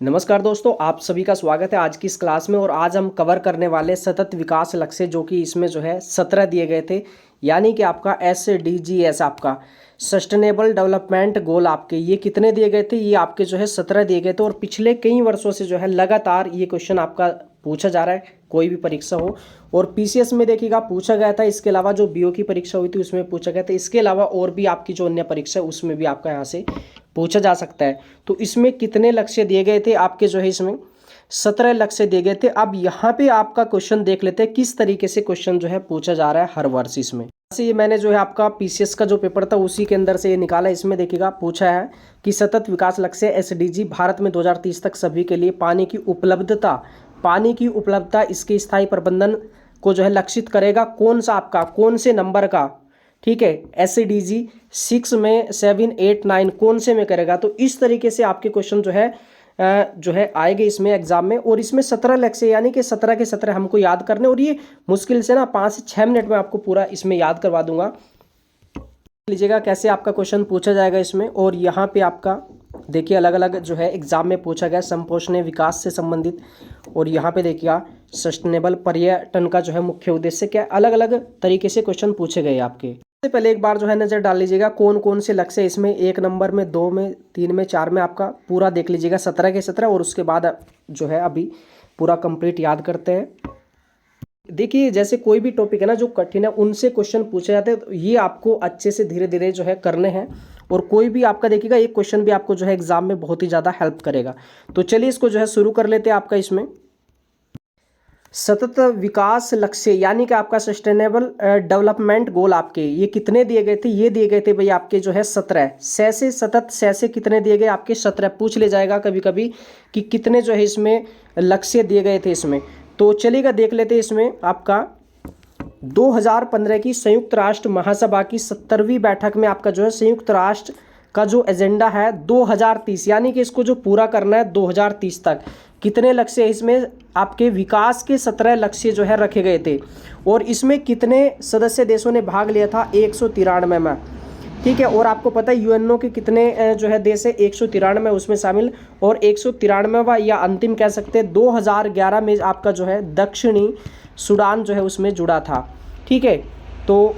नमस्कार दोस्तों, आप सभी का स्वागत है आज की इस क्लास में। और आज हम कवर करने वाले सतत विकास लक्ष्य जो कि इसमें जो है 17 दिए गए थे, यानी कि आपका SDGs आपका सस्टेनेबल डेवलपमेंट गोल आपके ये कितने दिए गए थे, ये आपके जो है 17 दिए गए थे। और पिछले कई वर्षों से जो है लगातार ये क्वेश्चन आपका पूछा जा रहा है, कोई भी परीक्षा हो। और PCS में देखिएगा पूछा गया था, इसके अलावा जो BO की परीक्षा हुई थी उसमें पूछा गया था, इसके अलावा और भी आपकी जो अन्य परीक्षा है उसमें भी आपका यहाँ से पूछा जा सकता है। तो इसमें कितने लक्ष्य दिए गए थे आपके जो है इसमें 17 लक्ष्य दिए गए थे। अब यहाँ पे आपका क्वेश्चन देख लेते हैं किस तरीके से क्वेश्चन जो है पूछा जा रहा है हर वर्ष इसमें। से ये मैंने जो है आपका PCS का जो पेपर था उसी के अंदर से ये निकाला। इसमें देखिएगा पूछा है कि सतत विकास लक्ष्य SDG भारत में 2030 तक सभी के लिए पानी की उपलब्धता इसके स्थायी प्रबंधन को जो है लक्षित करेगा। कौन सा आपका कौन से नंबर का, ठीक है, SDG 6 में 7, 8, 9 कौन से में करेगा। तो इस तरीके से आपके क्वेश्चन जो है आएंगे इसमें एग्जाम में। और इसमें 17 लक्ष्य यानी कि 17 के 17 हमको याद करने, और ये मुश्किल से ना 5 से 6 मिनट में आपको पूरा इसमें याद करवा दूंगा। लीजिएगा कैसे आपका क्वेश्चन पूछा जाएगा इसमें। और यहाँ पे आपका देखिए अलग अलग जो है एग्जाम में पूछा गया संपोषणीय विकास से संबंधित। और यहाँ पे देखिएगा सस्टेनेबल पर्यटन का जो है मुख्य उद्देश्य क्या, अलग अलग तरीके से क्वेश्चन पूछे गए आपके। सबसे पहले एक बार जो है नज़र डाल लीजिएगा कौन कौन से लक्ष्य इसमें 1 नंबर में, 2 में, 3 में, 4 में आपका पूरा देख लीजिएगा 17 के 17। और उसके बाद जो है अभी पूरा कंप्लीट याद करते हैं। देखिए जैसे कोई भी टॉपिक है ना जो कठिन है उनसे क्वेश्चन पूछे जाते हैं, तो ये आपको अच्छे से धीरे धीरे जो है करने हैं। और कोई भी आपका देखिएगा एक क्वेश्चन भी आपको जो है एग्जाम में बहुत ही ज़्यादा हेल्प करेगा। तो चलिए इसको जो है शुरू कर लेते हैं। आपका इसमें सतत विकास लक्ष्य यानी कि आपका सस्टेनेबल डेवलपमेंट गोल आपके ये कितने दिए गए थे, ये दिए गए थे भाई आपके जो है 17। सतत से कितने दिए गए आपके 17 पूछ ले जाएगा कभी कभी कि कितने जो है इसमें लक्ष्य दिए गए थे इसमें। तो चलिएगा देख लेते हैं इसमें आपका 2015 की संयुक्त राष्ट्र महासभा की 70वीं बैठक में आपका जो है संयुक्त राष्ट्र का जो एजेंडा है 2030, यानी कि इसको जो पूरा करना है 2030 तक कितने लक्ष्य इसमें आपके विकास के 17 लक्ष्य जो है रखे गए थे। और इसमें कितने सदस्य देशों ने भाग लिया था, 193 में, ठीक है। और आपको पता है UNO के कितने जो है देश है, 193 उसमें शामिल। और 193वां या अंतिम कह सकते हैं 2011 में आपका जो है दक्षिणी सूडान जो है उसमें जुड़ा था, ठीक है। तो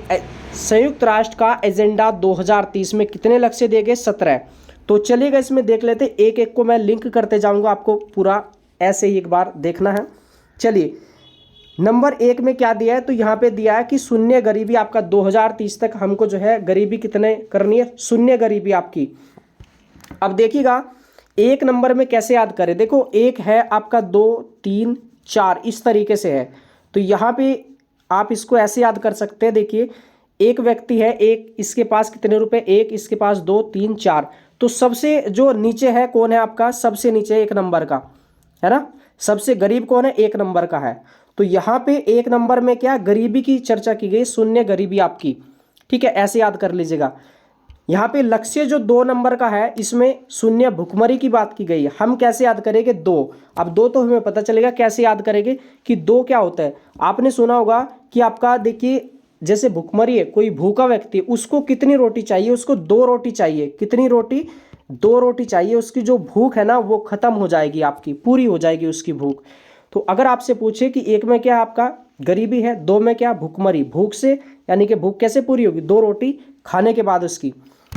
संयुक्त राष्ट्र का एजेंडा 2030 में कितने लक्ष्य दिए गए, 17। तो चलिएगा इसमें देख लेते, एक एक को मैं लिंक करते जाऊंगा, आपको पूरा ऐसे ही एक बार देखना है। चलिए नंबर 1 में क्या दिया है, तो यहाँ पे दिया है कि शून्य गरीबी आपका 2030 तक हमको जो है गरीबी कितने करनी है, शून्य गरीबी आपकी। अब देखिएगा 1 नंबर में कैसे याद करें, देखो 1 है आपका, 2, 3, 4 इस तरीके से है। तो यहाँ पे आप इसको ऐसे याद कर सकते हैं। देखिए एक व्यक्ति है, एक इसके पास कितने रुपए, 1 इसके पास 2, 3, 4। तो सबसे जो नीचे है कौन है आपका, सबसे नीचे 1 नंबर का है ना, सबसे गरीब कौन है, 1 नंबर का है। तो यहाँ पे 1 नंबर में क्या गरीबी की चर्चा की गई, शून्य गरीबी आपकी, ठीक है, ऐसे याद कर लीजिएगा। यहाँ पे लक्ष्य जो 2 नंबर का है इसमें शून्य भुखमरी की बात की गई है। हम कैसे याद करेंगे, 2। अब 2 तो हमें पता चलेगा, कैसे याद करेंगे कि 2 क्या होता है। आपने सुना होगा कि आपका देखिए जैसे भुखमरी है, कोई भूखा व्यक्ति, उसको कितनी रोटी चाहिए, उसको 2 रोटी चाहिए। कितनी रोटी, 2 रोटी चाहिए। उसकी जो भूख है ना वो खत्म हो जाएगी, आपकी पूरी हो जाएगी उसकी भूख। तो अगर आपसे पूछे कि 1 में क्या आपका गरीबी है, 2 में क्या भुखमरी, भूख से यानी कि भूख कैसे पूरी होगी, 2 रोटी खाने के बाद उसकी।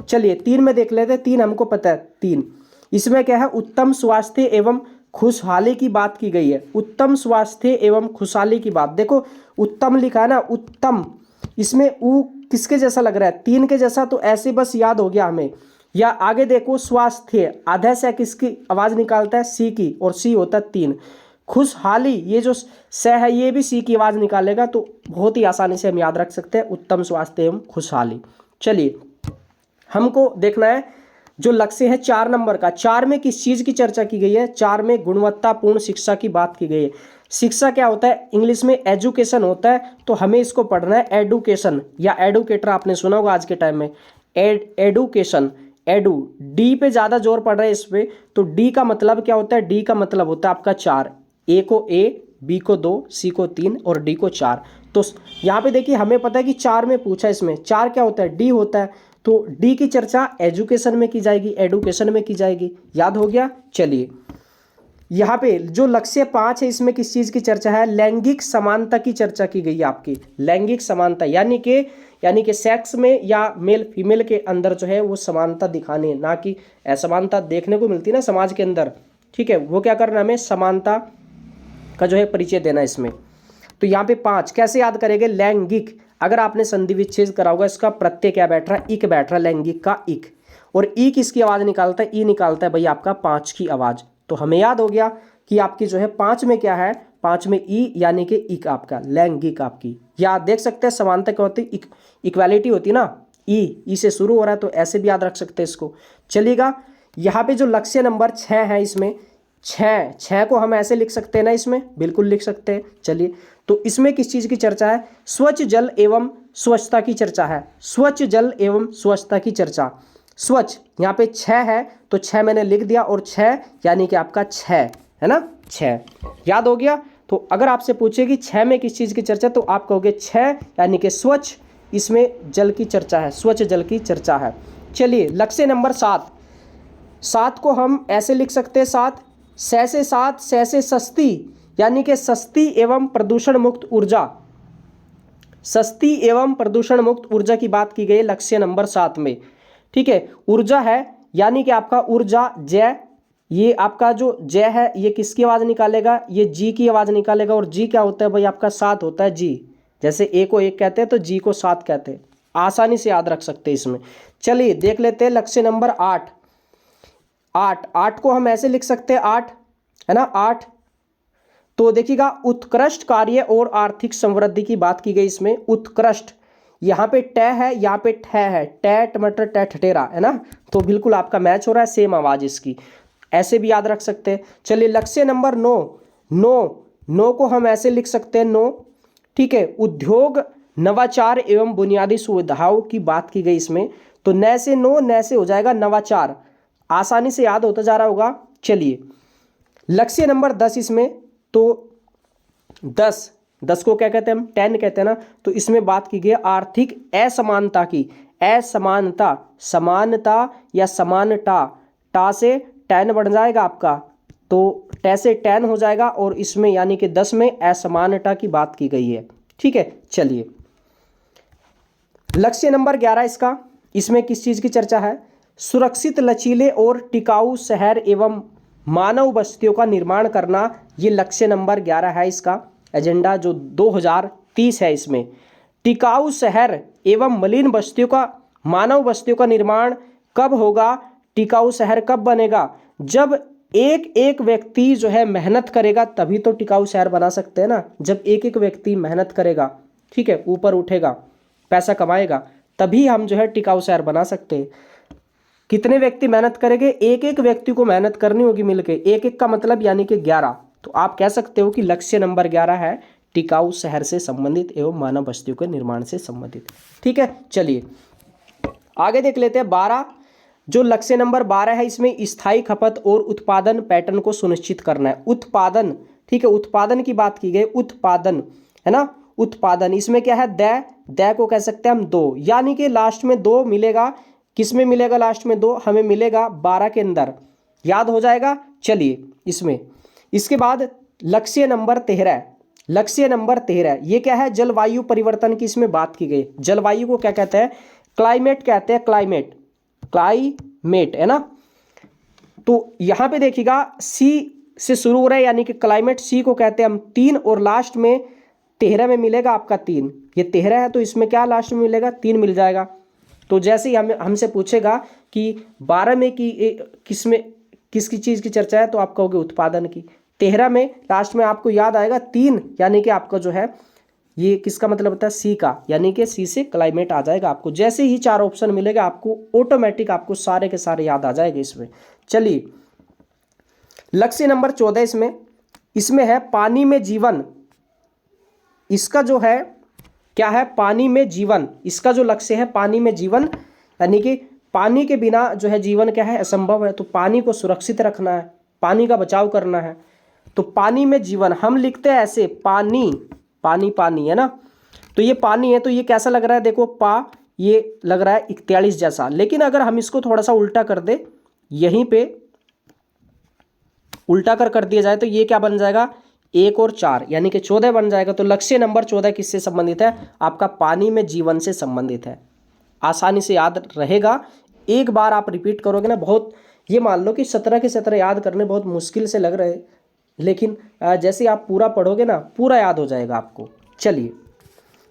चलिए 3 में देख लेते हैं। 3 हमको पता है, 3 इसमें क्या है, उत्तम स्वास्थ्य एवं खुशहाली की बात की गई है। उत्तम स्वास्थ्य एवं खुशहाली की बात, देखो उत्तम लिखा है ना, उत्तम, इसमें ऊ किसके जैसा लग रहा है, 3 के जैसा। तो ऐसे बस याद हो गया हमें। या आगे देखो स्वास्थ्य, आधा से किसकी आवाज निकालता है, सी की, और सी होता है 3। खुशहाली ये जो स है ये भी सी की आवाज निकालेगा। तो बहुत ही आसानी से हम याद रख सकते हैं उत्तम स्वास्थ्य एवं खुशहाली। चलिए हमको देखना है जो लक्ष्य है 4 नंबर का। 4 में किस चीज की चर्चा की गई है, 4 में गुणवत्तापूर्ण शिक्षा की बात की गई है। शिक्षा क्या होता है, इंग्लिश में एजुकेशन होता है। तो हमें इसको पढ़ना है एडुकेशन या एडुकेटर, आपने सुना होगा आज के टाइम में एडुकेशन, एडू, डी पे ज्यादा जोर पड़ रहा है इस पे। तो डी का मतलब क्या होता है, डी का मतलब होता है आपका 4, ए को ए, बी को 2, सी को 3 और डी को 4। तो यहाँ पे देखिए हमें पता है कि 4 में पूछा, इसमें 4 क्या होता है, डी होता है। तो डी की चर्चा एजुकेशन में की जाएगी, एडुकेशन में की जाएगी। याद हो गया। चलिए यहाँ पे जो लक्ष्य 5 है इसमें किस चीज़ की चर्चा है? लैंगिक समानता की चर्चा की गई है आपकी। लैंगिक समानता यानी कि सेक्स में या मेल फीमेल के अंदर जो है वो समानता दिखानी है, ना कि असमानता देखने को मिलती है ना समाज के अंदर। ठीक है, वो क्या करना, हमें समानता का जो है परिचय देना इसमें। तो यहाँ पे 5 कैसे याद करेंगे? लैंगिक, अगर आपने संधि विच्छेद करा होगा इसका प्रत्यय क्या बैठ रहा है? इक बैठ रहा है, लैंगिक का इक। और ई किसकी आवाज़ निकालता है? ई निकालता है भाई आपका 5 की आवाज़। तो हमें याद हो गया कि आपकी जो है 5 में क्या है? 5 में ई यानी कि इक आपका, लैंगिक आपकी। या देख सकते हैं समानता क्या होती है? इक्वालिटी होती है ना, ई से शुरू हो रहा है तो ऐसे भी याद रख सकते हैं इसको। चलिएगा, यहाँ पे जो लक्ष्य नंबर 6 है इसमें 6 को हम ऐसे लिख सकते हैं ना, इसमें बिल्कुल लिख सकते हैं। चलिए, तो इसमें किस चीज़ की चर्चा है? स्वच्छ जल एवं स्वच्छता की चर्चा है। स्वच्छ जल एवं स्वच्छता की चर्चा। स्वच्छ यहाँ पे 6 है तो 6 मैंने लिख दिया, और 6 यानी कि आपका 6 है ना, 6 याद हो गया। तो अगर आपसे पूछे कि 6 में किस चीज़ की चर्चा, तो आप कहोगे 6 यानी कि स्वच्छ, इसमें जल की चर्चा है, स्वच्छ जल की चर्चा है। चलिए, लक्ष्य नंबर 7 को हम ऐसे लिख सकते हैं 7 से सस्ती, यानी कि सस्ती एवं प्रदूषण मुक्त ऊर्जा। सस्ती एवं प्रदूषण मुक्त ऊर्जा की बात की गई लक्ष्य नंबर 7 में। ठीक है, ऊर्जा है यानी कि आपका ऊर्जा जय, ये आपका जो जय है ये किसकी आवाज़ निकालेगा? ये जी की आवाज़ निकालेगा। और जी क्या होता है भाई आपका? 7 होता है जी। जैसे ए को 1 कहते हैं तो जी को 7 कहते हैं, आसानी से याद रख सकते हैं इसमें। चलिए देख लेते हैं लक्ष्य नंबर 8 को हम ऐसे लिख सकते हैं 8 है ना, 8। तो देखिएगा, उत्कृष्ट कार्य और आर्थिक समृद्धि की बात की गई इसमें। उत्कृष्ट, यहाँ पे ट है, यहाँ पे ठ है, ट टमाटर ट ठटेरा है ना, तो बिल्कुल आपका मैच हो रहा है, सेम आवाज़ इसकी, ऐसे भी याद रख सकते हैं। चलिए लक्ष्य नंबर 9 को हम ऐसे लिख सकते हैं 9। ठीक है, उद्योग नवाचार एवं बुनियादी सुविधाओं की बात की गई इसमें। तो न से हो जाएगा नवाचार, आसानी से याद होता जा रहा होगा। चलिए लक्ष्य नंबर 10 इसमें, तो 10 को क्या कहते हैं हम? 10 कहते हैं ना। तो इसमें बात की गई आर्थिक असमानता की। असमानता, समानता या समानता, टा से 10 बन जाएगा आपका, तो ट से 10 हो जाएगा, और इसमें यानी कि 10 में असमानता की बात की गई है। ठीक है, चलिए लक्ष्य नंबर 11 इसमें किस चीज़ की चर्चा है? सुरक्षित, लचीले और टिकाऊ शहर एवं मानव बस्तियों का निर्माण करना, ये लक्ष्य नंबर 11 है इसका एजेंडा जो 2030 है। इसमें टिकाऊ शहर एवं मलिन बस्तियों का, मानव बस्तियों का निर्माण कब होगा? टिकाऊ शहर कब बनेगा? जब एक व्यक्ति जो है मेहनत करेगा, तभी तो टिकाऊ शहर बना सकते हैं ना। जब एक व्यक्ति मेहनत करेगा, ठीक है, ऊपर उठेगा, पैसा कमाएगा, तभी हम जो है टिकाऊ शहर बना सकते हैं। कितने व्यक्ति मेहनत करेंगे? एक व्यक्ति को मेहनत करनी होगी मिलके, एक का मतलब यानी कि 11। तो आप कह सकते हो कि लक्ष्य नंबर 11 है टिकाऊ शहर से संबंधित एवं मानव बस्तियों के निर्माण से संबंधित। ठीक है, चलिए आगे देख लेते हैं 12। जो लक्ष्य नंबर 12 है इसमें स्थायी खपत और उत्पादन पैटर्न को सुनिश्चित करना है। उत्पादन, ठीक है, उत्पादन की बात की गई, उत्पादन है ना, उत्पादन। इसमें क्या है? द को कह सकते हैं हम 2, यानी कि लास्ट में 2 मिलेगा। किस में मिलेगा लास्ट में 2? हमें मिलेगा 12 के अंदर, याद हो जाएगा। चलिए इसमें, इसके बाद लक्ष्य नंबर 13। लक्ष्य नंबर 13 ये क्या है? जलवायु परिवर्तन की इसमें बात की गई। जलवायु को क्या कहते हैं? क्लाइमेट कहते हैं, क्लाइमेट है ना। तो यहां पे देखिएगा सी से शुरू हो रहा है, यानी कि क्लाइमेट, सी को कहते हैं हम 3, और लास्ट में 13 में मिलेगा आपका 3। ये 13 है तो इसमें क्या लास्ट में मिलेगा? 3 मिल जाएगा। तो जैसे ही हमसे पूछेगा कि 12 में किसकी चीज़ की चर्चा है, तो आप कहोगे उत्पादन की। 13 में लास्ट में आपको याद आएगा 3, यानी कि आपका जो है ये किसका मतलब होता है? सी का, यानी कि सी से क्लाइमेट आ जाएगा आपको। जैसे ही 4 ऑप्शन मिलेगा आपको, ऑटोमेटिक आपको सारे के सारे याद आ जाएंगे इसमें। चलिए लक्ष्य नंबर 14 इसमें है पानी में जीवन। इसका जो है क्या है? पानी में जीवन। इसका जो लक्ष्य है पानी में जीवन, यानी कि पानी के बिना जो है जीवन क्या है? असंभव है। तो पानी को सुरक्षित रखना है, पानी का बचाव करना है। तो पानी में जीवन हम लिखते हैं ऐसे, पानी है ना। तो ये पानी है, तो ये कैसा लग रहा है? देखो ये लग रहा है 41 जैसा। लेकिन अगर हम इसको थोड़ा सा उल्टा कर दे, यहीं पे उल्टा कर दिया जाए तो ये क्या बन जाएगा, 1 और 4 यानी कि 14 बन जाएगा। तो लक्ष्य नंबर 14 किससे संबंधित है, आपका पानी में जीवन से संबंधित है। आसानी से याद रहेगा, एक बार आप रिपीट करोगे ना, बहुत ये मान लो कि 17 के 17 याद करने बहुत मुश्किल से लग रहे, लेकिन जैसे आप पूरा पढ़ोगे ना पूरा याद हो जाएगा आपको। चलिए,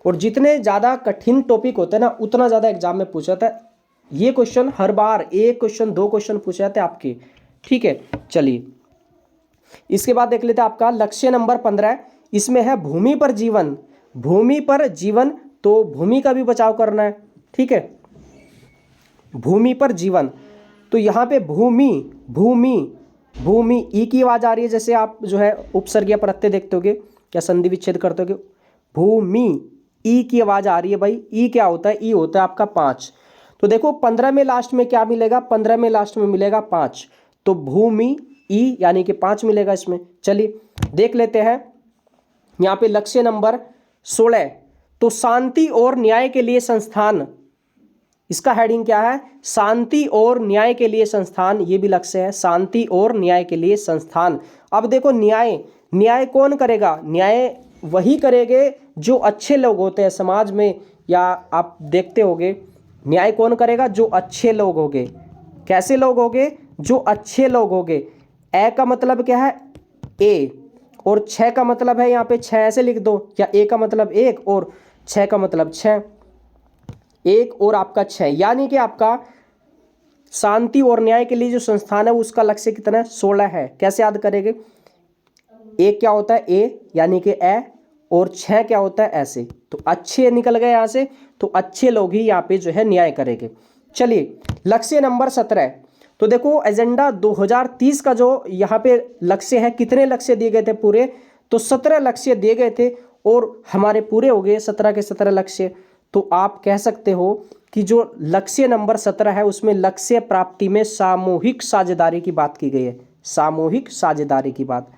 और जितने ज़्यादा कठिन टॉपिक होते हैं ना उतना ज़्यादा एग्जाम में पूछा जाता है। ये क्वेश्चन हर बार 1 क्वेश्चन 2 क्वेश्चन पूछे जाते हैं आपके, ठीक है। चलिए, इसके बाद देख लेते हैं आपका लक्ष्य नंबर 15, इसमें है भूमि पर जीवन। भूमि पर जीवन, तो भूमि का भी बचाव करना है, ठीक है। भूमि पर जीवन, तो यहाँ पे भूमि भूमि भूमि ई की आवाज़ आ रही है, जैसे आप जो है उपसर्ग या प्रत्यय देखते होगे या संधि विच्छेद करते होगे। भूमि ई की आवाज़ आ रही है भाई। ई क्या होता है, ई होता है आपका 5। तो देखो 15 में लास्ट में क्या मिलेगा, 15 में लास्ट में मिलेगा 5, तो भूमि ई यानी कि 5 मिलेगा इसमें। चलिए देख लेते हैं यहाँ पे लक्ष्य नंबर 16, तो शांति और न्याय के लिए संस्थान, इसका हेडिंग क्या है, शांति और न्याय के लिए संस्थान, ये भी लक्ष्य है, शांति और न्याय के लिए संस्थान। अब देखो न्याय, न्याय कौन करेगा, न्याय वही करेंगे जो अच्छे लोग होते हैं समाज में, या आप देखते होगे न्याय कौन करेगा, जो अच्छे लोग होंगे। कैसे लोग होंगे, जो अच्छे लोग होंगे। ए का मतलब क्या है, ए, और 6 का मतलब है यहाँ पे 6 ऐसे लिख दो, या ए का मतलब 1 और 6 का मतलब 6, 1 और आपका 6, यानी कि आपका शांति और न्याय के लिए जो संस्थान है उसका लक्ष्य कितना है, 16 है। कैसे याद करेंगे, एक क्या होता है ए यानी कि ए, और 6 क्या होता है ऐसे, तो अच्छे निकल गए यहाँ से, तो अच्छे लोग ही यहाँ पे जो है न्याय करेंगे। चलिए लक्ष्य नंबर 17, तो देखो एजेंडा 2030 का जो यहाँ पे लक्ष्य है, कितने लक्ष्य दिए गए थे पूरे, तो 17 लक्ष्य दिए गए थे और हमारे पूरे हो गए 17 के 17 लक्ष्य। तो आप कह सकते हो कि जो लक्ष्य नंबर 17 है उसमें लक्ष्य प्राप्ति में सामूहिक साझेदारी की बात की गई है, सामूहिक साझेदारी की बात,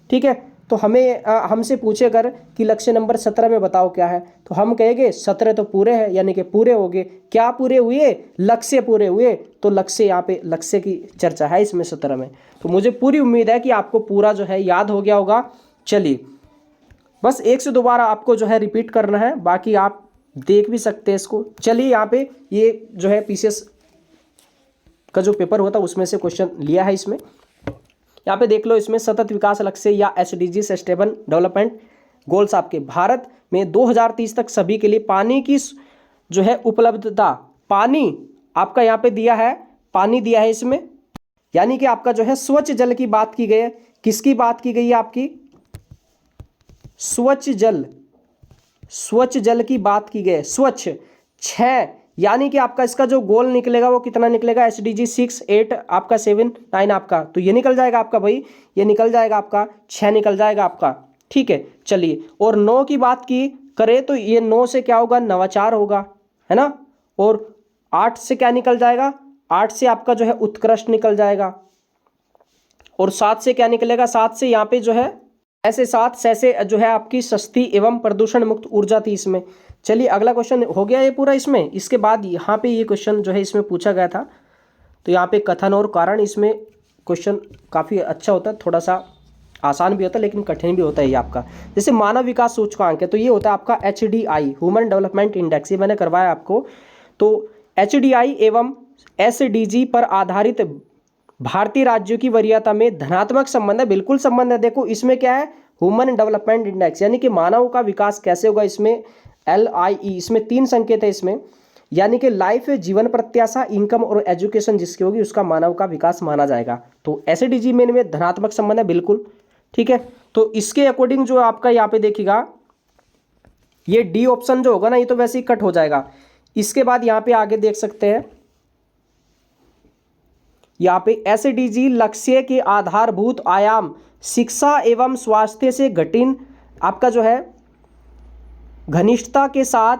ठीक है। तो हमें हमसे पूछे अगर कि लक्ष्य नंबर 17 में बताओ क्या है, तो हम कहेंगे 17 तो पूरे हैं, यानी कि पूरे हो गए। क्या पूरे हुए, लक्ष्य पूरे हुए, तो लक्ष्य यहाँ पे लक्ष्य की चर्चा है इसमें 17 में। तो मुझे पूरी उम्मीद है कि आपको पूरा जो है याद हो गया होगा। चलिए बस 1 से 2 बार आपको जो है रिपीट करना है, बाकी आप देख भी सकते हैं इसको। चलिए यहाँ पे ये जो है पीसीएस का जो पेपर हुआ था उसमें से क्वेश्चन लिया है इसमें, यहाँ पे देख लो। इसमें सतत विकास लक्ष्य या SDG सस्टेनेबल डेवलपमेंट गोल्स आपके भारत में 2030 तक सभी के लिए पानी की जो है उपलब्धता, पानी आपका यहाँ पे दिया है, पानी दिया है इसमें, यानी कि आपका जो है स्वच्छ जल की बात की गई है। किसकी बात की गई है, आपकी स्वच्छ जल, स्वच्छ जल की बात की गई है। स्वच्छ 6, यानी कि आपका इसका जो गोल निकलेगा वो कितना निकलेगा, SDG 6, 8 आपका 7, 9 आपका, तो ये निकल जाएगा आपका भाई, ये निकल जाएगा आपका 6 निकल जाएगा आपका, ठीक है। चलिए, और 9 की बात की करें तो ये 9 से क्या होगा, नवाचार होगा, है ना। और 8 से क्या निकल जाएगा, 8 से आपका जो है उत्कृष्ट निकल जाएगा। और 7 से क्या निकलेगा, 7 से यहाँ पे जो है ऐसे 7 से जो है आपकी सस्ती एवं प्रदूषण मुक्त ऊर्जा थी इसमें। चलिए अगला क्वेश्चन हो गया ये पूरा इसमें। इसके बाद यहाँ पे ये क्वेश्चन जो है इसमें पूछा गया था, तो यहाँ पे कथन और कारण, इसमें क्वेश्चन काफ़ी अच्छा होता है, थोड़ा सा आसान भी होता है लेकिन कठिन भी होता है ये आपका। जैसे मानव विकास सूचकांक है, तो ये होता है आपका HDI, ह्यूमन डेवलपमेंट इंडेक्स, ये मैंने करवाया आपको। तो HDI एवं SDG पर आधारित भारतीय राज्यों की वरीयता में धनात्मक संबंध है, बिल्कुल संबंध है। देखो इसमें क्या है, ह्यूमन डेवलपमेंट इंडेक्स, यानी कि मानव का विकास कैसे होगा, इसमें LIE, इसमें 3 संकेत है इसमें, यानी कि लाइफ, जीवन प्रत्याशा, इनकम और एजुकेशन जिसकी होगी उसका मानव का विकास माना जाएगा। तो SDG में इनमें धनात्मक संबंध है, बिल्कुल ठीक है। तो इसके अकॉर्डिंग जो आपका यहाँ पे देखिएगा, ये D ऑप्शन जो होगा ना, ये तो वैसे ही कट हो जाएगा। इसके बाद यहाँ पे आगे देख सकते हैं, यहाँ पे SDG लक्ष्य के आधारभूत आयाम शिक्षा एवं स्वास्थ्य से घटिन आपका जो है घनिष्ठता के साथ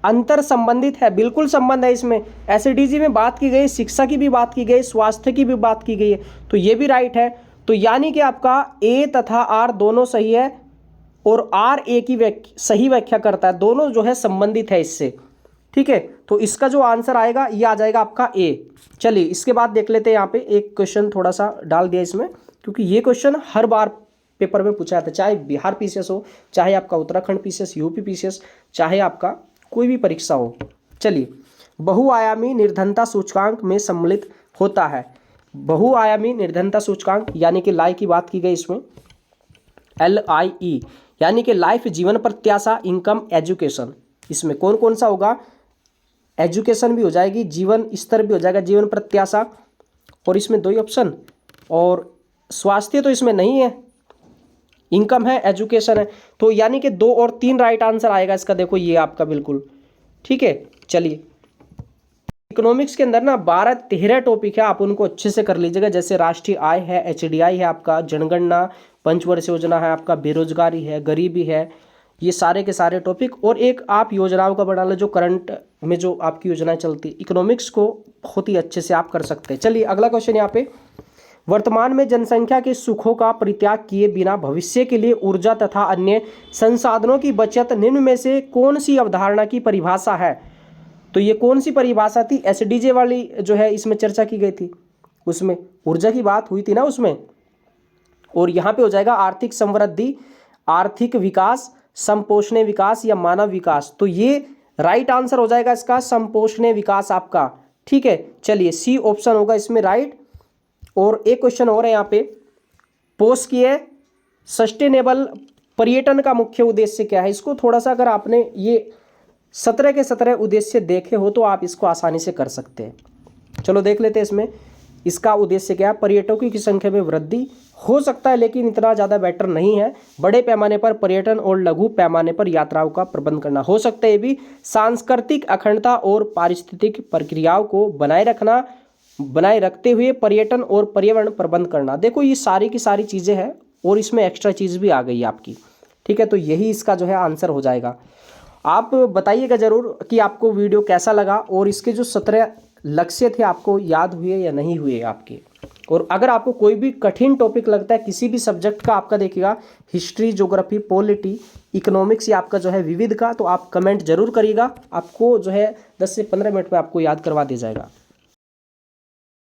अंतर संबंधित है, बिल्कुल संबंध है इसमें। SDG में बात की गई, शिक्षा की भी बात की गई, स्वास्थ्य की भी बात की गई है, तो ये भी राइट है। तो यानी कि आपका A तथा R दोनों सही है, और R A की सही व्याख्या करता है, दोनों जो है संबंधित है इससे, ठीक है। तो इसका जो आंसर आएगा ये आ जाएगा आपका A। चलिए इसके बाद देख लेते हैं, यहाँ पे एक क्वेश्चन थोड़ा सा डाल दिया इसमें, क्योंकि ये क्वेश्चन हर बार पेपर में पूछा जाता है, चाहे बिहार पीसीएस हो, चाहे आपका उत्तराखंड पीसीएस, यूपी पीसीएस, चाहे आपका कोई भी परीक्षा हो। चलिए, बहुआयामी निर्धनता सूचकांक में सम्मिलित होता है। बहुआयामी निर्धनता सूचकांक यानी कि LI की बात की गई इसमें, LIE यानी कि लाइफ जीवन प्रत्याशा, इनकम, एजुकेशन। इसमें कौन कौन सा होगा? एजुकेशन भी हो जाएगी, जीवन स्तर भी हो जाएगा, जीवन प्रत्याशा, और इसमें 2 ही ऑप्शन, और स्वास्थ्य तो इसमें नहीं है, इनकम है, एजुकेशन है। तो यानी कि 2 और 3 राइट आंसर आएगा इसका। देखो ये आपका बिल्कुल ठीक है। चलिए, इकोनॉमिक्स के अंदर ना 12-13 टॉपिक है, आप उनको अच्छे से कर लीजिएगा। जैसे राष्ट्रीय आय है, HDI है आपका, जनगणना, पंचवर्ष योजना है आपका, बेरोजगारी है, गरीबी है, ये सारे के सारे टॉपिक। और एक आप योजनाओं का बना लो, जो करंट में जो आपकी योजनाएं चलती, इकोनॉमिक्स को बहुत ही अच्छे से आप कर सकते हैं। चलिए अगला क्वेश्चन यहाँ पे, वर्तमान में जनसंख्या के सुखों का परित्याग किए बिना भविष्य के लिए ऊर्जा तथा अन्य संसाधनों की बचत निम्न में से कौन सी अवधारणा की परिभाषा है? तो ये कौन सी परिभाषा थी? SDG वाली जो है इसमें चर्चा की गई थी, उसमें ऊर्जा की बात हुई थी ना उसमें। और यहाँ पे हो जाएगा आर्थिक समृद्धि, आर्थिक विकास, संपोषणीय विकास या मानव विकास। तो ये राइट आंसर हो जाएगा इसका संपोषणीय विकास आपका। ठीक है, चलिए C ऑप्शन होगा इसमें राइट। और एक क्वेश्चन और है यहाँ पे, पोस्ट की है, सस्टेनेबल पर्यटन का मुख्य उद्देश्य क्या है? इसको थोड़ा सा अगर आपने ये 17 के 17 उद्देश्य देखे हो तो आप इसको आसानी से कर सकते हैं। चलो देख लेते हैं इसमें इसका उद्देश्य क्या है। पर्यटकों की संख्या में वृद्धि हो सकता है, लेकिन इतना ज़्यादा बेटर नहीं है। बड़े पैमाने पर पर्यटन और लघु पैमाने पर यात्राओं का प्रबंध करना हो सकता है। ये भी सांस्कृतिक अखंडता और पारिस्थितिक प्रक्रियाओं को बनाए रखते हुए पर्यटन और पर्यावरण प्रबंध करना। देखो ये सारी की सारी चीज़ें हैं, और इसमें एक्स्ट्रा चीज़ भी आ गई आपकी। ठीक है, तो यही इसका जो है आंसर हो जाएगा। आप बताइएगा ज़रूर कि आपको वीडियो कैसा लगा, और इसके जो 17 लक्ष्य थे आपको याद हुए या नहीं हुए आपके। और अगर आपको कोई भी कठिन टॉपिक लगता है किसी भी सब्जेक्ट का, आपका देखिएगा हिस्ट्री, ज्योग्राफी, पॉलिटी, इकोनॉमिक्स या आपका जो है विविध का, तो आप कमेंट जरूर करिएगा। आपको जो है 10 से 15 मिनट में आपको याद करवा दिया जाएगा।